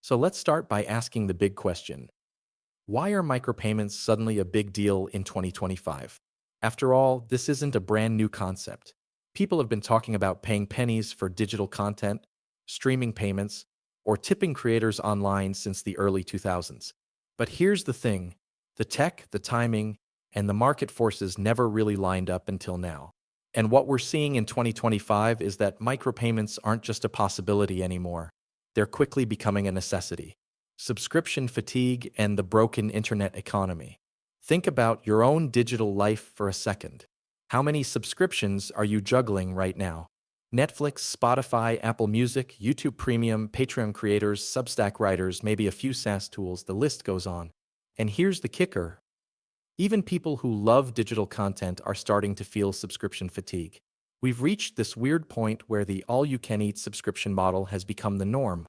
So let's start by asking the big question. Why are micropayments suddenly a big deal in 2025? After all, this isn't a brand new concept. People have been talking about paying pennies for digital content, streaming payments, or tipping creators online since the early 2000s. But here's the thing, the tech, the timing, and the market forces never really lined up until now. And what we're seeing in 2025 is that micropayments aren't just a possibility anymore. They're quickly becoming a necessity. Subscription fatigue and the broken internet economy. Think about your own digital life for a second. How many subscriptions are you juggling right now? Netflix, Spotify, Apple Music, YouTube Premium, Patreon creators, Substack writers, maybe a few SaaS tools, the list goes on. And here's the kicker. Even people who love digital content are starting to feel subscription fatigue. We've reached this weird point where the all-you-can-eat subscription model has become the norm,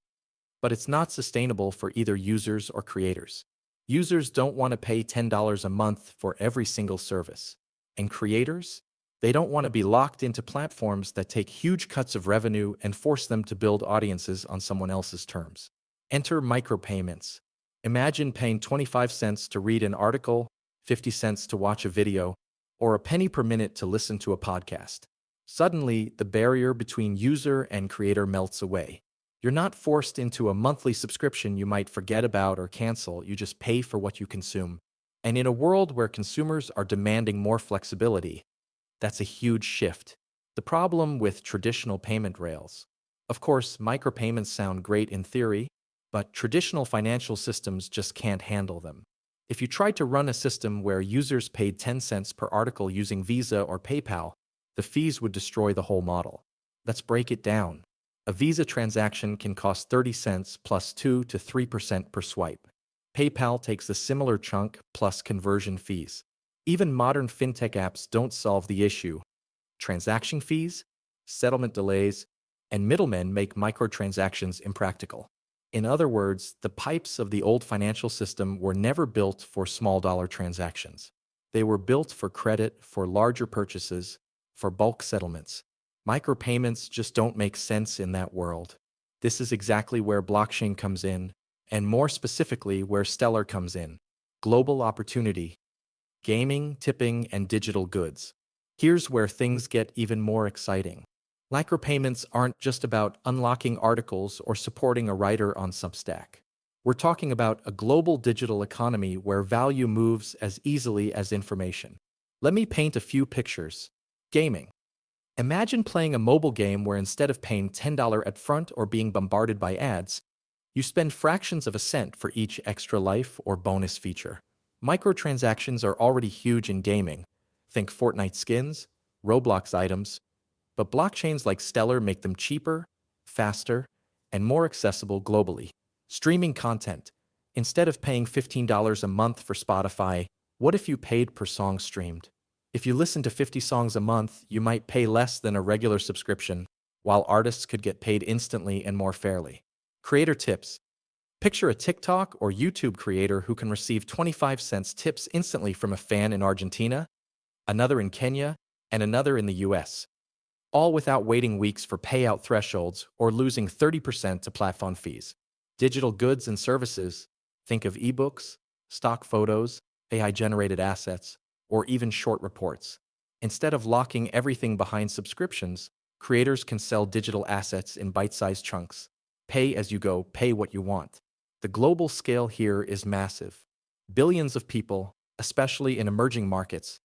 but it's not sustainable for either users or creators. Users don't want to pay $10 a month for every single service. And creators? They don't want to be locked into platforms that take huge cuts of revenue and force them to build audiences on someone else's terms. Enter micropayments. Imagine paying 25 cents to read an article, 50 cents to watch a video, or a penny per minute to listen to a podcast. Suddenly, the barrier between user and creator melts away. You're not forced into a monthly subscription you might forget about or cancel, you just pay for what you consume. And in a world where consumers are demanding more flexibility, that's a huge shift. The problem with traditional payment rails. Of course, micropayments sound great in theory, but traditional financial systems just can't handle them. If you tried to run a system where users paid 10 cents per article using Visa or PayPal, the fees would destroy the whole model. Let's break it down. A Visa transaction can cost 30 cents plus 2 to 3% per swipe. PayPal takes a similar chunk plus conversion fees. Even modern fintech apps don't solve the issue. Transaction fees, settlement delays, and middlemen make microtransactions impractical. In other words, the pipes of the old financial system were never built for small dollar transactions. They were built for credit, for larger purchases, for bulk settlements. Micropayments just don't make sense in that world. This is exactly where blockchain comes in, and more specifically where Stellar comes in. Global opportunity, gaming, tipping, and digital goods. Here's where things get even more exciting. Micropayments aren't just about unlocking articles or supporting a writer on Substack. We're talking about a global digital economy where value moves as easily as information. Let me paint a few pictures. Gaming. Imagine playing a mobile game where instead of paying $10 at front or being bombarded by ads, you spend fractions of a cent for each extra life or bonus feature. Microtransactions are already huge in gaming. Think Fortnite skins, Roblox items, but blockchains like Stellar make them cheaper, faster, and more accessible globally. Streaming content. Instead of paying $15 a month for Spotify, what if you paid per song streamed? If you listen to 50 songs a month, you might pay less than a regular subscription, while artists could get paid instantly and more fairly. Creator tips. Picture a TikTok or YouTube creator who can receive 25 cents tips instantly from a fan in Argentina, another in Kenya, and another in the US, all without waiting weeks for payout thresholds or losing 30% to platform fees. Digital goods and services. Think of ebooks, stock photos, AI-generated assets, or even short reports. Instead of locking everything behind subscriptions, creators can sell digital assets in bite-sized chunks. Pay as you go, pay what you want. The global scale here is massive. Billions of people, especially in emerging markets,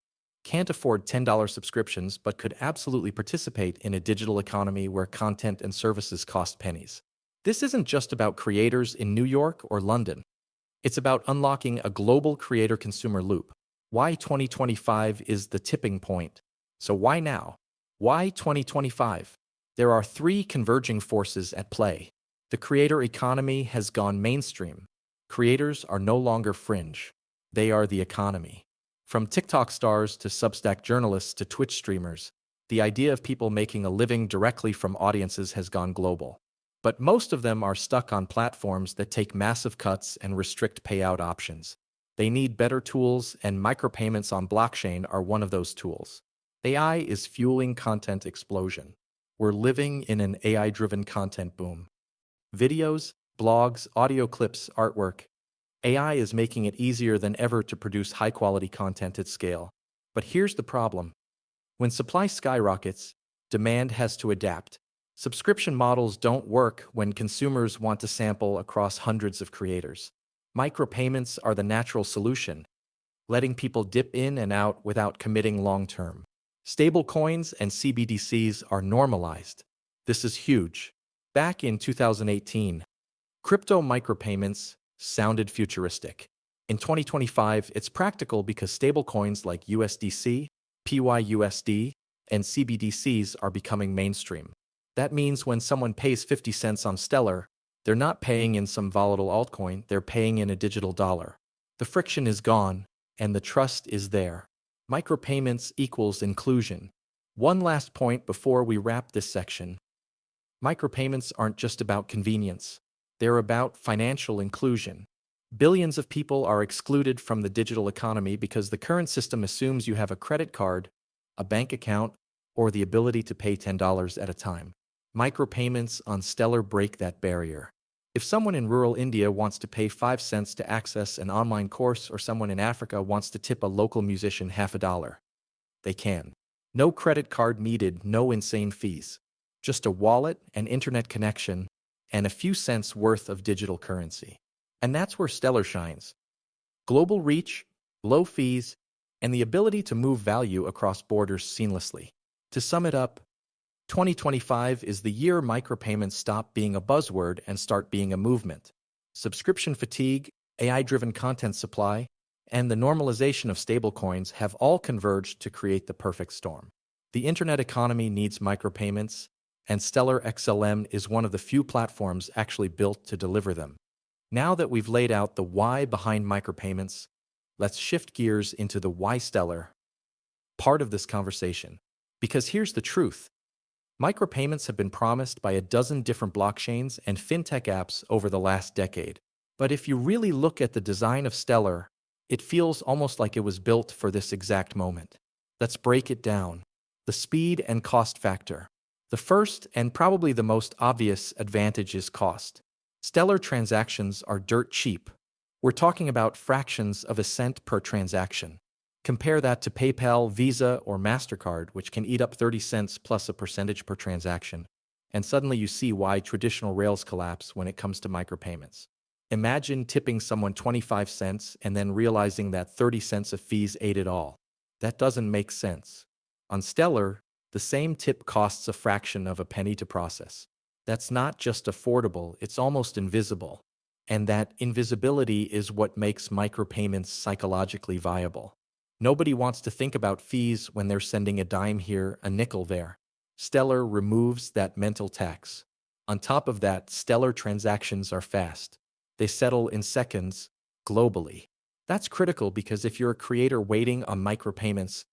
can't afford $10 subscriptions but could absolutely participate in a digital economy where content and services cost pennies. This isn't just about creators in New York or London. It's about unlocking a global creator-consumer loop. Why 2025 is the tipping point? So why now? Why 2025? There are three converging forces at play. The creator economy has gone mainstream. Creators are no longer fringe. They are the economy. From TikTok stars to Substack journalists to Twitch streamers, the idea of people making a living directly from audiences has gone global. But most of them are stuck on platforms that take massive cuts and restrict payout options. They need better tools, and micropayments on blockchain are one of those tools. AI is fueling content explosion. We're living in an AI-driven content boom. Videos, blogs, audio clips, artwork. AI is making it easier than ever to produce high-quality content at scale. But here's the problem. When supply skyrockets, demand has to adapt. Subscription models don't work when consumers want to sample across hundreds of creators. Micropayments are the natural solution, letting people dip in and out without committing long-term. Stablecoins and cbdc's are normalized. This is huge. Back in 2018, crypto micropayments sounded futuristic. In 2025, it's practical because stablecoins like USDC, PYUSD, and cbdc's are becoming mainstream. That means when someone pays 50 cents on Stellar, they're not paying in some volatile altcoin, they're paying in a digital dollar. The friction is gone, and the trust is there. Micropayments equals inclusion. One last point before we wrap this section. Micropayments aren't just about convenience. They're about financial inclusion. Billions of people are excluded from the digital economy because the current system assumes you have a credit card, a bank account, or the ability to pay $10 at a time. Micropayments on Stellar break that barrier. If someone in rural India wants to pay 5 cents to access an online course or someone in Africa wants to tip a local musician half a dollar, they can. No credit card needed, no insane fees. Just a wallet, an internet connection, and a few cents worth of digital currency. And that's where Stellar shines. Global reach, low fees, and the ability to move value across borders seamlessly. To sum it up, 2025 is the year micropayments stop being a buzzword and start being a movement. Subscription fatigue, AI-driven content supply, and the normalization of stablecoins have all converged to create the perfect storm. The internet economy needs micropayments, and Stellar XLM is one of the few platforms actually built to deliver them. Now that we've laid out the why behind micropayments, let's shift gears into the why Stellar part of this conversation. Because here's the truth. Micropayments have been promised by a dozen different blockchains and fintech apps over the last decade. But if you really look at the design of Stellar, it feels almost like it was built for this exact moment. Let's break it down. The speed and cost factor. The first and probably the most obvious advantage is cost. Stellar transactions are dirt cheap. We're talking about fractions of a cent per transaction. Compare that to PayPal, Visa, or MasterCard, which can eat up 30 cents plus a percentage per transaction. And suddenly you see why traditional rails collapse when it comes to micropayments. Imagine tipping someone 25 cents and then realizing that 30 cents of fees ate it all. That doesn't make sense. On Stellar, the same tip costs a fraction of a penny to process. That's not just affordable, it's almost invisible. And that invisibility is what makes micropayments psychologically viable. Nobody wants to think about fees when they're sending a dime here, a nickel there. Stellar removes that mental tax. On top of that, Stellar transactions are fast. They settle in seconds, globally. That's critical because if you're a creator waiting on micropayments,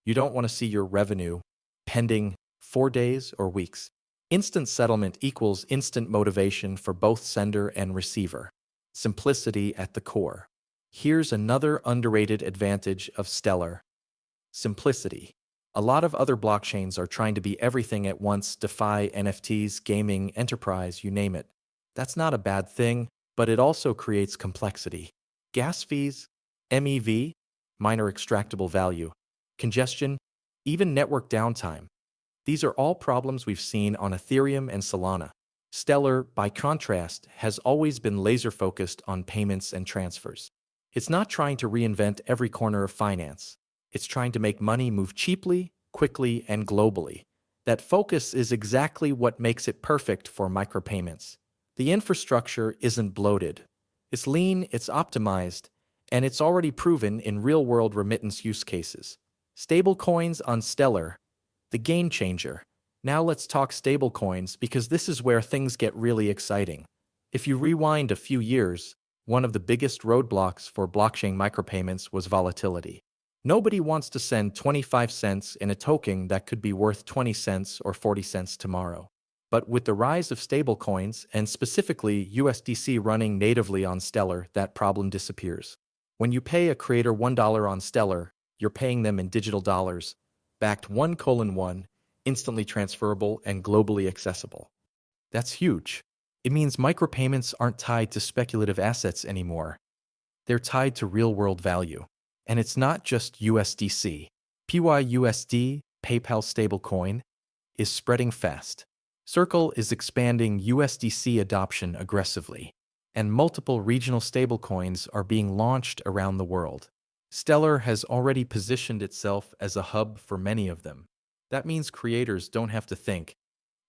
you don't want to see your revenue pending 4 days or weeks. Instant settlement equals instant motivation for both sender and receiver. Simplicity at the core. Here's another underrated advantage of Stellar. Simplicity. A lot of other blockchains are trying to be everything at once, DeFi, NFTs, gaming, enterprise, you name it. That's not a bad thing, but it also creates complexity. Gas fees, MEV, minor extractable value, congestion, even network downtime. These are all problems we've seen on Ethereum and Solana. Stellar, by contrast, has always been laser-focused on payments and transfers. It's not trying to reinvent every corner of finance. It's trying to make money move cheaply, quickly, and globally. That focus is exactly what makes it perfect for micropayments. The infrastructure isn't bloated. It's lean, it's optimized, and it's already proven in real-world remittance use cases. Stablecoins on Stellar, the game changer. Now let's talk stablecoins because this is where things get really exciting. If you rewind a few years, one of the biggest roadblocks for blockchain micropayments was volatility. Nobody wants to send 25 cents in a token that could be worth 20 cents or 40 cents tomorrow. But with the rise of stablecoins, and specifically USDC running natively on Stellar, that problem disappears. When you pay a creator $1 on Stellar, you're paying them in digital dollars, backed 1:1, instantly transferable and globally accessible. That's huge. It means micropayments aren't tied to speculative assets anymore. They're tied to real-world value. And it's not just USDC. PYUSD, PayPal stablecoin, is spreading fast. Circle is expanding USDC adoption aggressively, and multiple regional stablecoins are being launched around the world. Stellar has already positioned itself as a hub for many of them. That means creators don't have to think,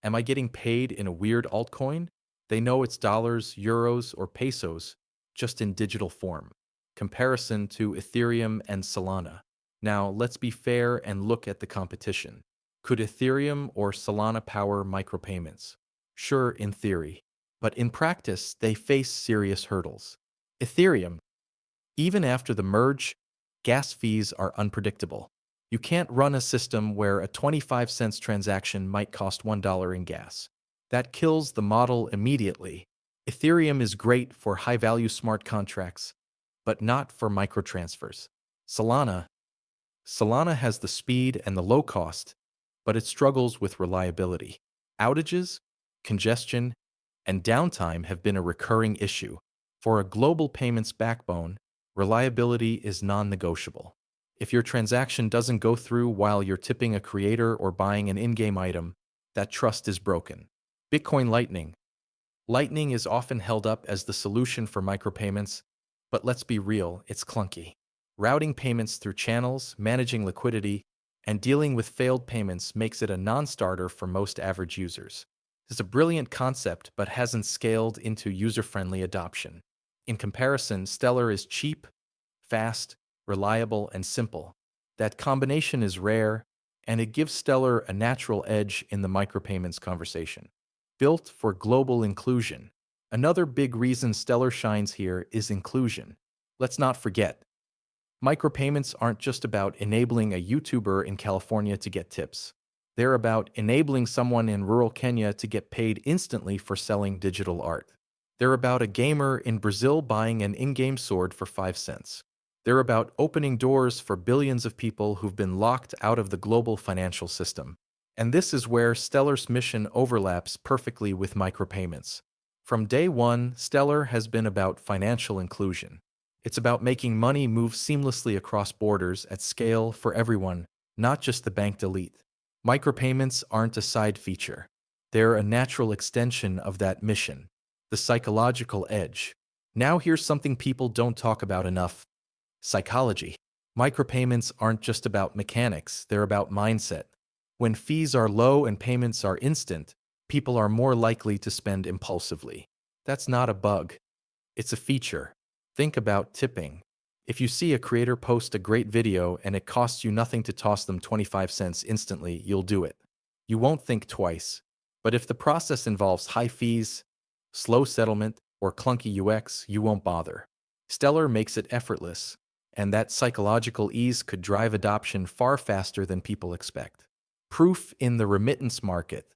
am I getting paid in a weird altcoin? They know it's dollars, euros, or pesos, just in digital form. Comparison to Ethereum and Solana. Now, let's be fair and look at the competition. Could Ethereum or Solana power micropayments? Sure, in theory. But in practice, they face serious hurdles. Ethereum, even after the merge, gas fees are unpredictable. You can't run a system where a 25 cents transaction might cost $1 in gas. That kills the model immediately. Ethereum is great for high-value smart contracts, but not for microtransfers. Solana has the speed and the low cost, but it struggles with reliability. Outages, congestion, and downtime have been a recurring issue. For a global payments backbone, reliability is non-negotiable. If your transaction doesn't go through while you're tipping a creator or buying an in-game item, that trust is broken. Bitcoin Lightning. Lightning is often held up as the solution for micropayments, but let's be real, it's clunky. Routing payments through channels, managing liquidity, and dealing with failed payments makes it a non-starter for most average users. It's a brilliant concept, but hasn't scaled into user-friendly adoption. In comparison, Stellar is cheap, fast, reliable, and simple. That combination is rare, and it gives Stellar a natural edge in the micropayments conversation. Built for global inclusion. Another big reason Stellar shines here is inclusion. Let's not forget, micropayments aren't just about enabling a YouTuber in California to get tips. They're about enabling someone in rural Kenya to get paid instantly for selling digital art. They're about a gamer in Brazil buying an in-game sword for 5 cents. They're about opening doors for billions of people who've been locked out of the global financial system. And this is where Stellar's mission overlaps perfectly with micropayments. From day one, Stellar has been about financial inclusion. It's about making money move seamlessly across borders at scale for everyone, not just the banked elite. Micropayments aren't a side feature. They're a natural extension of that mission. The psychological edge. Now here's something people don't talk about enough. Psychology. Micropayments aren't just about mechanics, they're about mindset. When fees are low and payments are instant, people are more likely to spend impulsively. That's not a bug. It's a feature. Think about tipping. If you see a creator post a great video and it costs you nothing to toss them 25 cents instantly, you'll do it. You won't think twice. But if the process involves high fees, slow settlement, or clunky UX, you won't bother. Stellar makes it effortless, and that psychological ease could drive adoption far faster than people expect. Proof in the remittance market.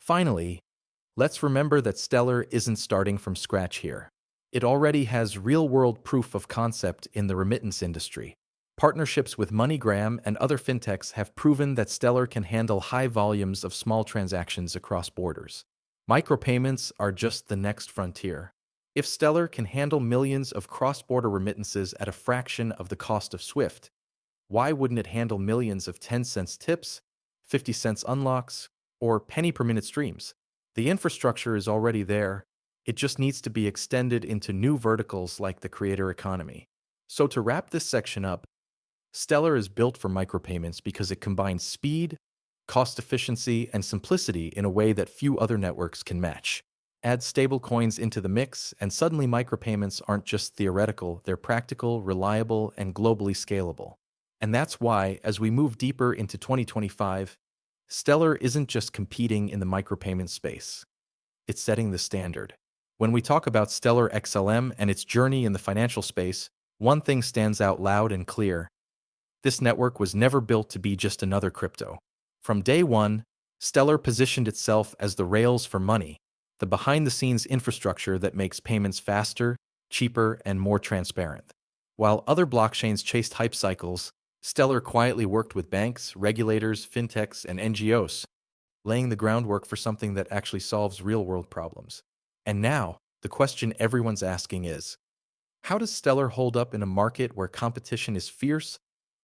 Finally, let's remember that Stellar isn't starting from scratch here. It already has real-world proof of concept in the remittance industry. Partnerships with MoneyGram and other fintechs have proven that Stellar can handle high volumes of small transactions across borders. Micropayments are just the next frontier. If Stellar can handle millions of cross-border remittances at a fraction of the cost of Swift, why wouldn't it handle millions of 10-cent tips, 50-cent unlocks, or penny-per-minute streams? The infrastructure is already there. It just needs to be extended into new verticals like the creator economy. So to wrap this section up, Stellar is built for micropayments because it combines speed, cost efficiency, and simplicity in a way that few other networks can match. Add stablecoins into the mix, and suddenly micropayments aren't just theoretical, they're practical, reliable, and globally scalable. And that's why, as we move deeper into 2025, Stellar isn't just competing in the micropayment space. It's setting the standard. When we talk about Stellar XLM and its journey in the financial space, one thing stands out loud and clear. This network was never built to be just another crypto. From day one, Stellar positioned itself as the rails for money, the behind-the-scenes infrastructure that makes payments faster, cheaper, and more transparent. While other blockchains chased hype cycles, Stellar quietly worked with banks, regulators, fintechs, and NGOs, laying the groundwork for something that actually solves real-world problems. And now, the question everyone's asking is, how does Stellar hold up in a market where competition is fierce,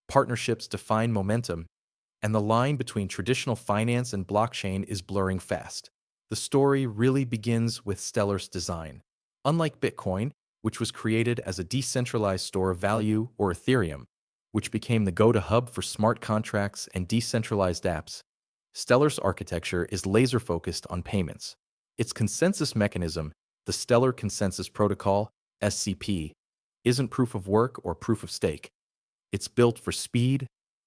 partnerships define momentum, and the line between traditional finance and blockchain is blurring fast? The story really begins with Stellar's design. Unlike Bitcoin, which was created as a decentralized store of value, or Ethereum, which became the go-to hub for smart contracts and decentralized apps, Stellar's architecture is laser-focused on payments. Its consensus mechanism, the Stellar Consensus Protocol, SCP, isn't proof of work or proof of stake. It's built for speed,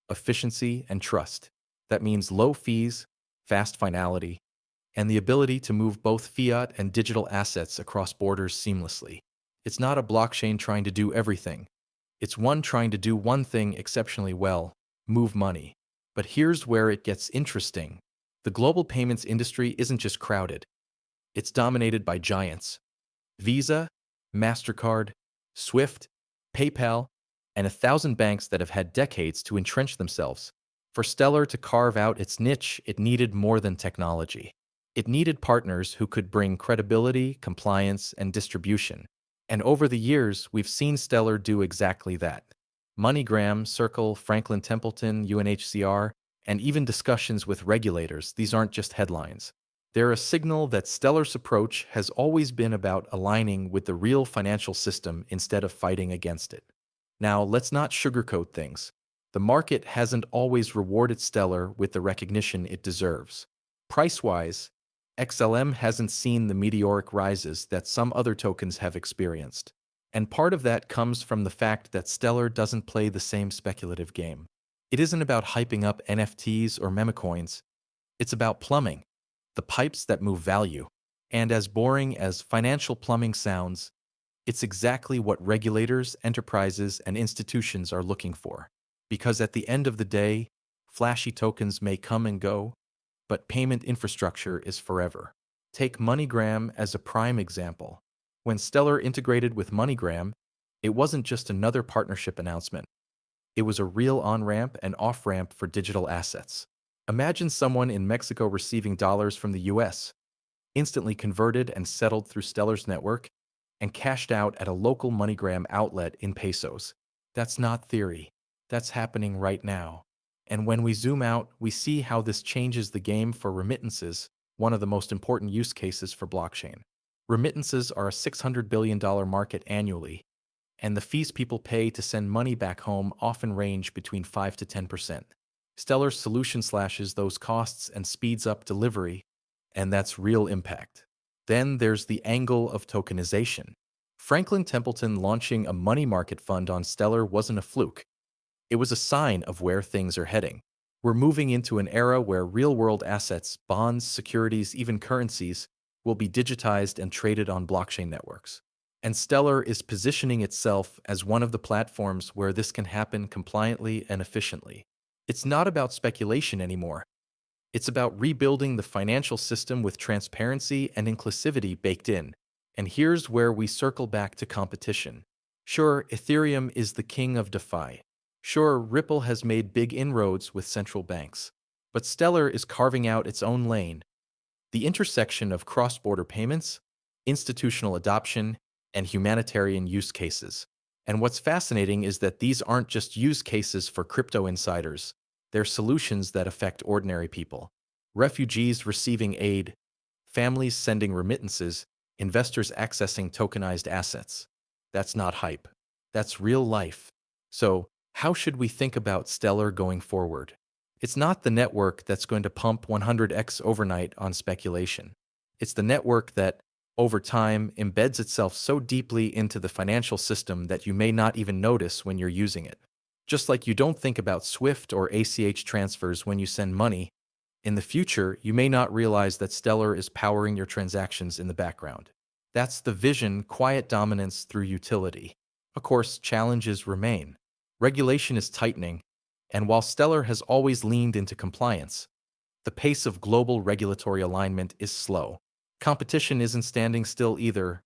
efficiency, and trust. That means low fees, fast finality, and the ability to move both fiat and digital assets across borders seamlessly. It's not a blockchain trying to do everything. It's one trying to do one thing exceptionally well: move money. But here's where it gets interesting. The global payments industry isn't just crowded. It's dominated by giants: Visa, MasterCard, Swift, PayPal, and 1,000 banks that have had decades to entrench themselves. For Stellar to carve out its niche, it needed more than technology. It needed partners who could bring credibility, compliance, and distribution. And over the years, we've seen Stellar do exactly that. MoneyGram, Circle, Franklin Templeton, UNHCR, and even discussions with regulators, these aren't just headlines. They're a signal that Stellar's approach has always been about aligning with the real financial system instead of fighting against it. Now, let's not sugarcoat things. The market hasn't always rewarded Stellar with the recognition it deserves. Price-wise, XLM hasn't seen the meteoric rises that some other tokens have experienced. And part of that comes from the fact that Stellar doesn't play the same speculative game. It isn't about hyping up NFTs or memecoins. It's about plumbing, the pipes that move value. And as boring as financial plumbing sounds, it's exactly what regulators, enterprises, and institutions are looking for. Because at the end of the day, flashy tokens may come and go, but payment infrastructure is forever. Take MoneyGram as a prime example. When Stellar integrated with MoneyGram, it wasn't just another partnership announcement. It was a real on-ramp and off-ramp for digital assets. Imagine someone in Mexico receiving dollars from the US, instantly converted and settled through Stellar's network, and cashed out at a local MoneyGram outlet in pesos. That's not theory. That's happening right now. And when we zoom out, we see how this changes the game for remittances, one of the most important use cases for blockchain. Remittances are a $600 billion market annually, and the fees people pay to send money back home often range between 5 to 10%. Stellar's solution slashes those costs and speeds up delivery, and that's real impact. Then there's the angle of tokenization. Franklin Templeton launching a money market fund on Stellar wasn't a fluke. It was a sign of where things are heading. We're moving into an era where real-world assets, bonds, securities, even currencies, will be digitized and traded on blockchain networks. And Stellar is positioning itself as one of the platforms where this can happen compliantly and efficiently. It's not about speculation anymore. It's about rebuilding the financial system with transparency and inclusivity baked in. And here's where we circle back to competition. Sure, Ethereum is the king of DeFi. Sure, Ripple has made big inroads with central banks. But Stellar is carving out its own lane. The intersection of cross-border payments, institutional adoption, and humanitarian use cases. And what's fascinating is that these aren't just use cases for crypto insiders. They're solutions that affect ordinary people. Refugees receiving aid, families sending remittances, investors accessing tokenized assets. That's not hype. That's real life. So, how should we think about Stellar going forward? It's not the network that's going to pump 100x overnight on speculation. It's the network that, over time, embeds itself so deeply into the financial system that you may not even notice when you're using it. Just like you don't think about Swift or ACH transfers when you send money, in the future, you may not realize that Stellar is powering your transactions in the background. That's the vision: quiet dominance through utility. Of course, challenges remain. Regulation is tightening, and while Stellar has always leaned into compliance, the pace of global regulatory alignment is slow. Competition isn't standing still either.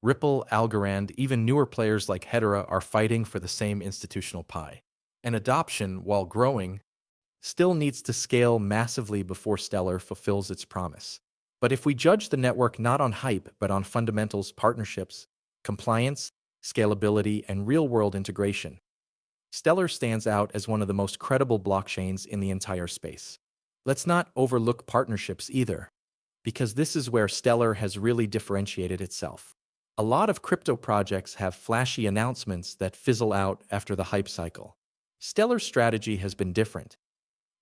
Ripple, Algorand, even newer players like Hedera are fighting for the same institutional pie. And adoption, while growing, still needs to scale massively before Stellar fulfills its promise. But if we judge the network not on hype, but on fundamentals, partnerships, compliance, scalability, and real-world integration, Stellar stands out as one of the most credible blockchains in the entire space. Let's not overlook partnerships either, because this is where Stellar has really differentiated itself. A lot of crypto projects have flashy announcements that fizzle out after the hype cycle. Stellar's strategy has been different.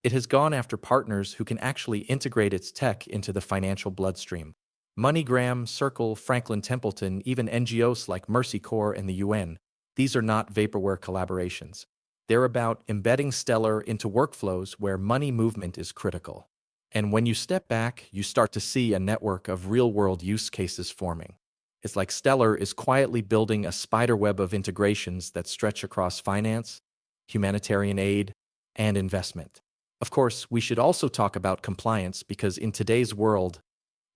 It has gone after partners who can actually integrate its tech into the financial bloodstream. MoneyGram, Circle, Franklin Templeton, even NGOs like Mercy Corps and the UN, these are not vaporware collaborations. They're about embedding Stellar into workflows where money movement is critical. And when you step back, you start to see a network of real-world use cases forming. It's like Stellar is quietly building a spiderweb of integrations that stretch across finance, humanitarian aid, and investment. Of course, we should also talk about compliance because in today's world,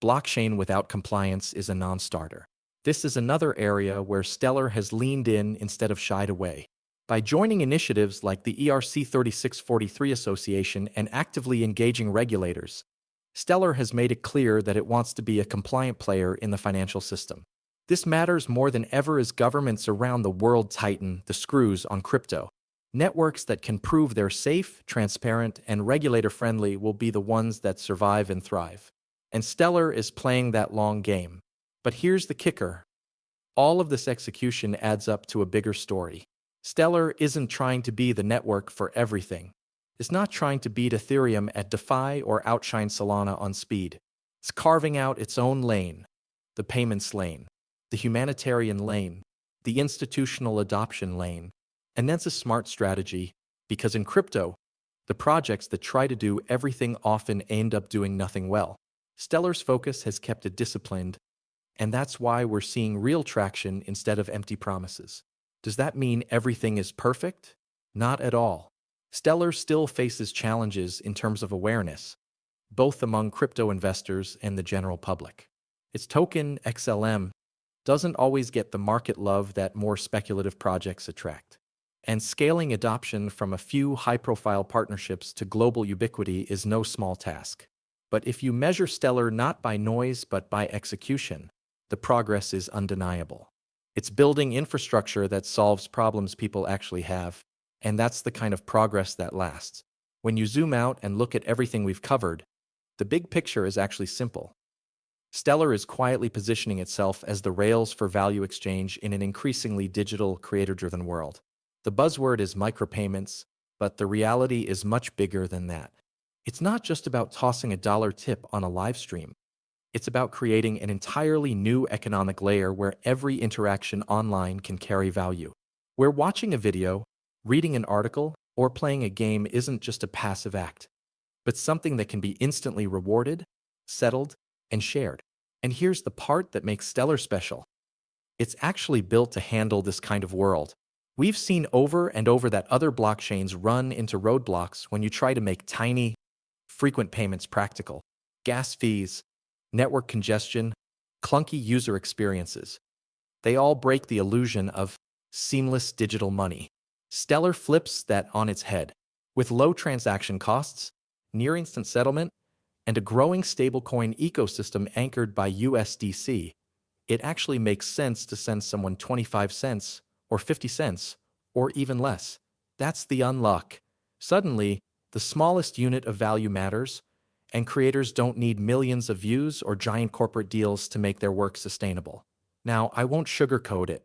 blockchain without compliance is a non-starter. This is another area where Stellar has leaned in instead of shied away. By joining initiatives like the ERC 3643 Association and actively engaging regulators, Stellar has made it clear that it wants to be a compliant player in the financial system. This matters more than ever as governments around the world tighten the screws on crypto. Networks that can prove they're safe, transparent, and regulator-friendly will be the ones that survive and thrive. And Stellar is playing that long game. But here's the kicker. All of this execution adds up to a bigger story. Stellar isn't trying to be the network for everything. It's not trying to beat Ethereum at DeFi or outshine Solana on speed. It's carving out its own lane, the payments lane, the humanitarian lane, the institutional adoption lane. And that's a smart strategy, because in crypto, the projects that try to do everything often end up doing nothing well. Stellar's focus has kept it disciplined, and that's why we're seeing real traction instead of empty promises. Does that mean everything is perfect? Not at all. Stellar still faces challenges in terms of awareness, both among crypto investors and the general public. Its token, XLM, doesn't always get the market love that more speculative projects attract. And scaling adoption from a few high-profile partnerships to global ubiquity is no small task. But if you measure Stellar not by noise but by execution, the progress is undeniable. It's building infrastructure that solves problems people actually have, and that's the kind of progress that lasts. When you zoom out and look at everything we've covered, the big picture is actually simple. Stellar is quietly positioning itself as the rails for value exchange in an increasingly digital, creator-driven world. The buzzword is micropayments, but the reality is much bigger than that. It's not just about tossing a dollar tip on a live stream. It's about creating an entirely new economic layer where every interaction online can carry value. Where watching a video, reading an article, or playing a game isn't just a passive act, but something that can be instantly rewarded, settled, and shared. And here's the part that makes Stellar special. It's actually built to handle this kind of world. We've seen over and over that other blockchains run into roadblocks when you try to make tiny, frequent payments practical. Gas fees, network congestion, clunky user experiences. They all break the illusion of seamless digital money. Stellar flips that on its head. With low transaction costs, near-instant settlement, and a growing stablecoin ecosystem anchored by USDC, it actually makes sense to send someone 25 cents or 50 cents, or even less. That's the unlock. Suddenly, the smallest unit of value matters, and creators don't need millions of views or giant corporate deals to make their work sustainable. Now, I won't sugarcoat it.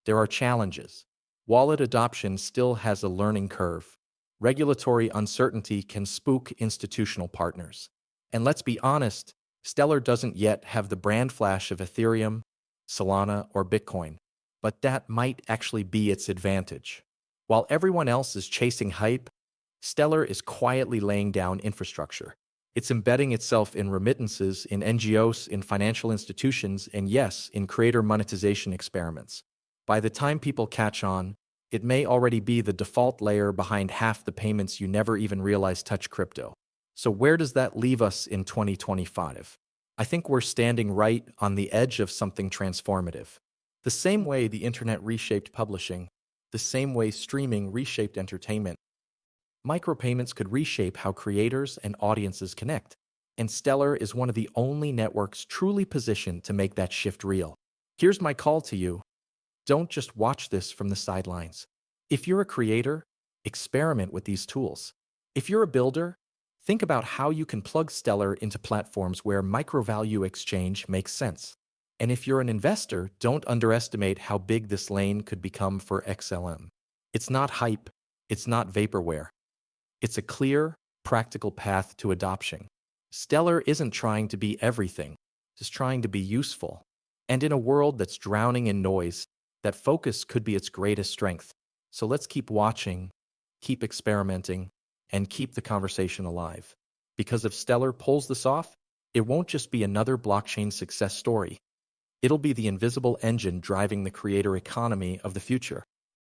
There are challenges. Wallet adoption still has a learning curve. Regulatory uncertainty can spook institutional partners. And let's be honest, Stellar doesn't yet have the brand flash of Ethereum, Solana, or Bitcoin. But that might actually be its advantage. While everyone else is chasing hype, Stellar is quietly laying down infrastructure. It's embedding itself in remittances, in NGOs, in financial institutions, and yes, in creator monetization experiments. By the time people catch on, it may already be the default layer behind half the payments you never even realize touch crypto. So where does that leave us in 2025? I think we're standing right on the edge of something transformative. The same way the internet reshaped publishing, the same way streaming reshaped entertainment, micropayments could reshape how creators and audiences connect. And Stellar is one of the only networks truly positioned to make that shift real. Here's my call to you. Don't just watch this from the sidelines. If you're a creator, experiment with these tools. If you're a builder, think about how you can plug Stellar into platforms where micro-value exchange makes sense. And if you're an investor, don't underestimate how big this lane could become for XLM. It's not hype, it's not vaporware. It's a clear, practical path to adoption. Stellar isn't trying to be everything, it's trying to be useful. And in a world that's drowning in noise, that focus could be its greatest strength. So let's keep watching, keep experimenting, and keep the conversation alive. Because if Stellar pulls this off, it won't just be another blockchain success story. It'll be the invisible engine driving the creator economy of the future.